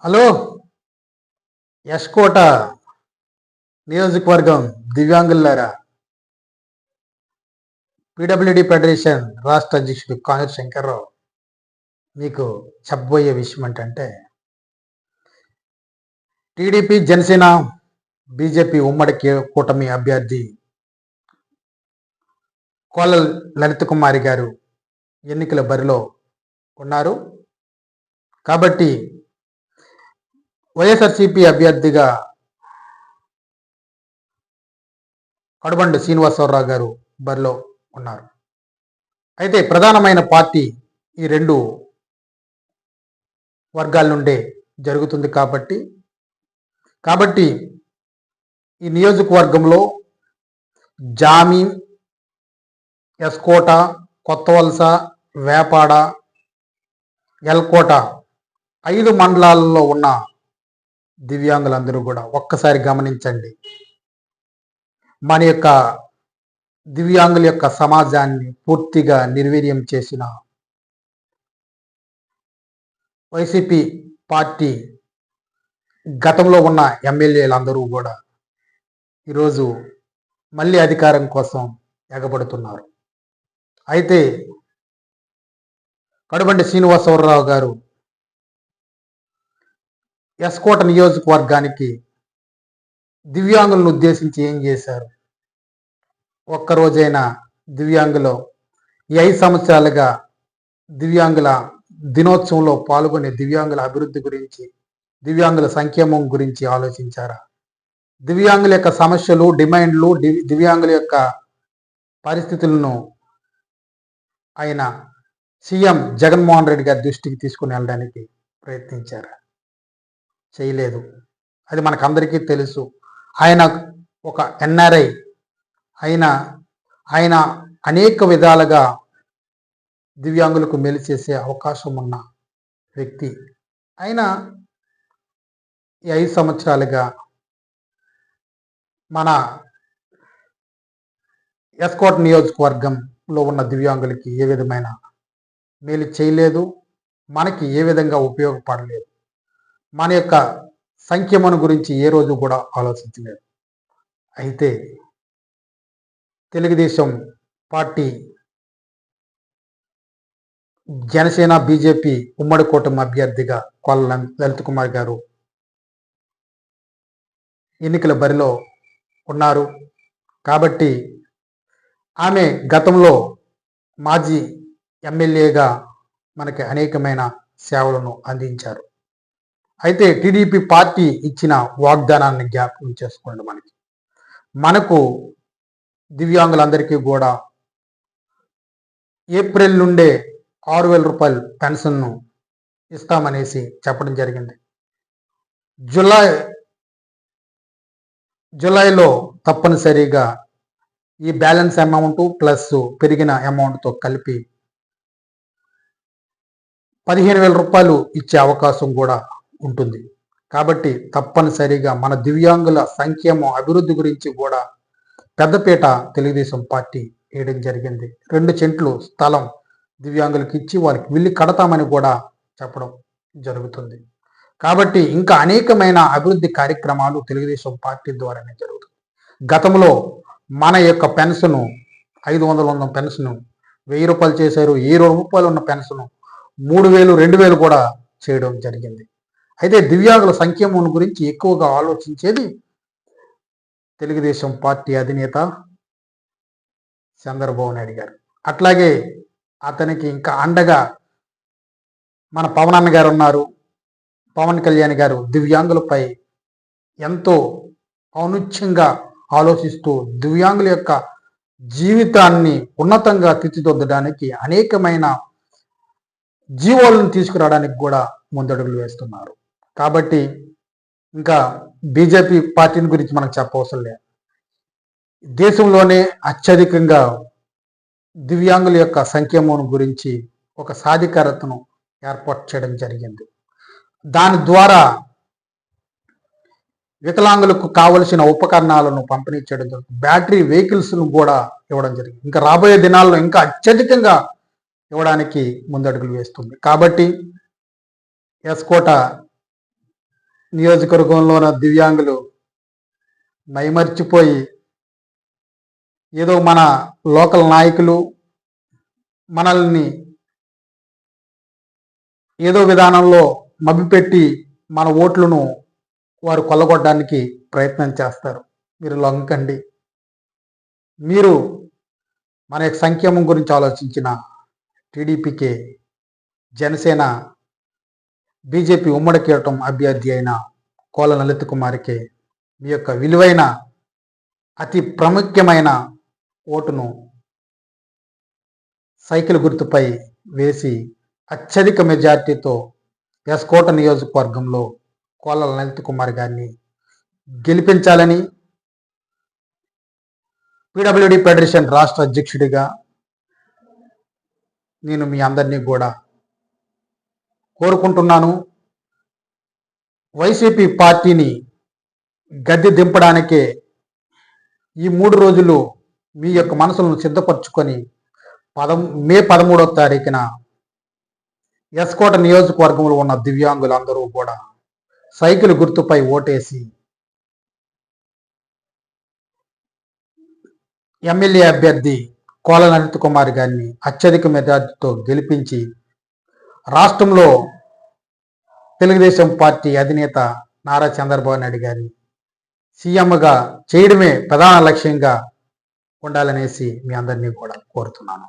Hello. యశ్కోట నియోజకవర్గం దివ్యాంగులారా, PWD federation రాష్ట్ర అధ్యక్షుడు కానూరు శంకర్రావు మీకు చెప్పబోయే విషయం ఏంటంటే, టీడీపీ, జనసేన, బీజేపీ ఉమ్మడి కూటమి అభ్యర్థి కోల లలిత కుమారి గారు ఎన్నికల బరిలో ఉన్నారు. కాబట్టి వైఎస్ఆర్సీపీ అభ్యర్థిగా కడబండి శ్రీనివాసరావు గారు బరిలో ఉన్నారు. అయితే ప్రధానమైన పార్టీ ఈ రెండు వర్గాల నుండే జరుగుతుంది. కాబట్టి ఈ నియోజకవర్గంలో జామి, యశ్కోట, కొత్తవలస, వేపాడ, ఎల్కోట 5 మండలాల్లో ఉన్న దివ్యాంగులందరూ కూడా ఒక్కసారి గమనించండి. మన యొక్క దివ్యాంగుల యొక్క సమాజాన్ని పూర్తిగా నిర్వీర్యం చేసిన వైసీపీ పార్టీ గతంలో ఉన్న ఎమ్మెల్యేలందరూ కూడా ఈరోజు మళ్ళీ అధికారం కోసం ఎగబడుతున్నారు. అయితే కడబండి శ్రీనివాసరావు గారు యశ్కోట నియోజకవర్గానికి దివ్యాంగులను ఉద్దేశించి ఏం చేశారు? ఒక్కరోజైనా దివ్యాంగులు ఈ 5 సంవత్సరాలుగా దివ్యాంగుల దినోత్సవంలో పాల్గొనే దివ్యాంగుల అభివృద్ధి గురించి, దివ్యాంగుల సంక్షేమం గురించి ఆలోచించారా? దివ్యాంగుల యొక్క సమస్యలు, డిమాండ్లు, దివ్యాంగుల యొక్క పరిస్థితులను ఆయన సీఎం జగన్మోహన్ రెడ్డి గారి దృష్టికి తీసుకుని వెళ్ళడానికి ప్రయత్నించారా? చేయలేదు. అది మనకందరికీ తెలుసు. ఆయన ఒక ఎన్ఆర్ఐ, ఆయన అనేక విధాలుగా దివ్యాంగులకు మేలు చేసే అవకాశం ఉన్న వ్యక్తి. ఆయన ఈ 5 సంవత్సరాలుగా మన యశ్కోట నియోజకవర్గంలో ఉన్న దివ్యాంగులకి ఏ విధమైన మేలు చేయలేదు, మనకి ఏ విధంగా ఉపయోగపడలేదు, మన యొక్క సంక్షేమం గురించి ఏ రోజు కూడా ఆలోచించలేదు. అయితే తెలుగుదేశం పార్టీ, జనసేన, బీజేపీ ఉమ్మడి కూటమి అభ్యర్థిగా కోల లలిత కుమార్ గారు ఎన్నికల బరిలో ఉన్నారు. కాబట్టి ఆమె గతంలో మాజీ ఎమ్మెల్యేగా మనకి అనేకమైన సేవలను అందించారు. అయితే టీడీపీ పార్టీ ఇచ్చిన వాగ్దానాన్ని జ్ఞాపకం చేసుకోండి. మనకు దివ్యాంగులందరికీ కూడా ఏప్రిల్ నుండే 6,000 రూపాయలు పెన్షన్ను ఇస్తామనేసి చెప్పడం జరిగింది. జూలైలో తప్పనిసరిగా ఈ బ్యాలెన్స్ అమౌంట్ ప్లస్ పెరిగిన అమౌంట్తో కలిపి 15,000 రూపాయలు ఇచ్చే అవకాశం కూడా ఉంటుంది. కాబట్టి తప్పనిసరిగా మన దివ్యాంగుల సంక్షేమం, అభివృద్ధి గురించి కూడా పెద్దపీట తెలుగుదేశం పార్టీ వేయడం జరిగింది. 2 సెంట్లు స్థలం దివ్యాంగులకు ఇచ్చి వాళ్ళకి విల్లు కడతామని కూడా చెప్పడం జరుగుతుంది. కాబట్టి ఇంకా అనేకమైన అభివృద్ధి కార్యక్రమాలు తెలుగుదేశం పార్టీ ద్వారానే జరుగుతుంది. గతంలో మన యొక్క పెన్షను 500 ఉన్న పెన్షను 1000 రూపాయలు చేశారు. 7 రూపాయలు ఉన్న పెన్షను 3,000, 2,000 కూడా చేయడం జరిగింది. అయితే దివ్యాంగుల సంక్షేమం గురించి ఎక్కువగా ఆలోచించేది తెలుగుదేశం పార్టీ అధినేత చంద్రబాబు నాయుడు గారు. అట్లాగే అతనికి ఇంకా అండగా మన పవన్ అన్న గారు ఉన్నారు. పవన్ కళ్యాణ్ గారు దివ్యాంగులపై ఎంతో ఔన్నత్యంగా ఆలోచిస్తూ దివ్యాంగుల యొక్క జీవితాన్ని ఉన్నతంగా తీర్చిదిద్దడానికి అనేకమైన జీవోలను తీసుకురావడానికి కూడా ముందడుగులు వేస్తున్నారు. కాబట్టి ఇంకా బీజేపీ పార్టీని గురించి మనకు చెప్పవసరం లేదు. దేశంలోనే అత్యధికంగా దివ్యాంగుల యొక్క సంక్షేమం గురించి ఒక సాధికారతను ఏర్పాటు చేయడం జరిగింది. దాని ద్వారా వికలాంగులకు కావలసిన ఉపకరణాలను పంపిణీ చేయడం జరుగుతుంది. బ్యాటరీ వెహికల్స్ను కూడా ఇవ్వడం జరిగింది. ఇంకా రాబోయే దినాల్లో ఇంకా అత్యధికంగా ఇవ్వడానికి ముందడుగులు వేస్తుంది. కాబట్టి యశ్కోట నియోజకవర్గంలో ఉన్న దివ్యాంగులు మైమర్చిపోయి ఏదో మన లోకల్ నాయకులు మనల్ని ఏదో విధానంలో మభ్యపెట్టి మన ఓట్లను వారు కొల్లగొట్టడానికి ప్రయత్నం చేస్తారు. మీరు లొంగకండి. మీరు మన యొక్క సంక్షేమం గురించి ఆలోచించిన టీడీపీకే, జనసేన, బీజేపీ ఉమ్మడి కీలటం అభ్యర్థి అయిన కోల లలిత్ కుమార్కే మీ యొక్క విలువైన అతి ప్రాముఖ్యమైన ఓటును సైకిల్ గుర్తుపై వేసి అత్యధిక మెజార్టీతో ఎస్కోట నియోజకవర్గంలో కోల లలిత్ కుమార్ గారిని గెలిపించాలని పీడబ్ల్యూడి ఫెడరేషన్ రాష్ట్ర అధ్యక్షుడిగా నేను మీ అందరినీ కూడా కోరుకుంటున్నాను. వైసీపీ పార్టీని గద్దె దింపడానికే ఈ 3 రోజులు మీ యొక్క మనసులను సిద్ధపరచుకొని మే 13వ తారీఖున ఎస్కోట నియోజకవర్గంలో ఉన్న దివ్యాంగులందరూ కూడా సైకిల్ గుర్తుపై ఓటేసి ఎమ్మెల్యే అభ్యర్థి కోల లలిత్ కుమార్ గారిని అత్యధిక మెజార్టీతో గెలిపించి రాష్ట్రంలో తెలుగుదేశం పార్టీ అధినేత నారా చంద్రబాబు నాయుడు గారిని సీఎంగా చేయడమే ప్రధాన లక్ష్యంగా ఉండాలనేసి మీ అందరినీ కూడా కోరుతున్నాను.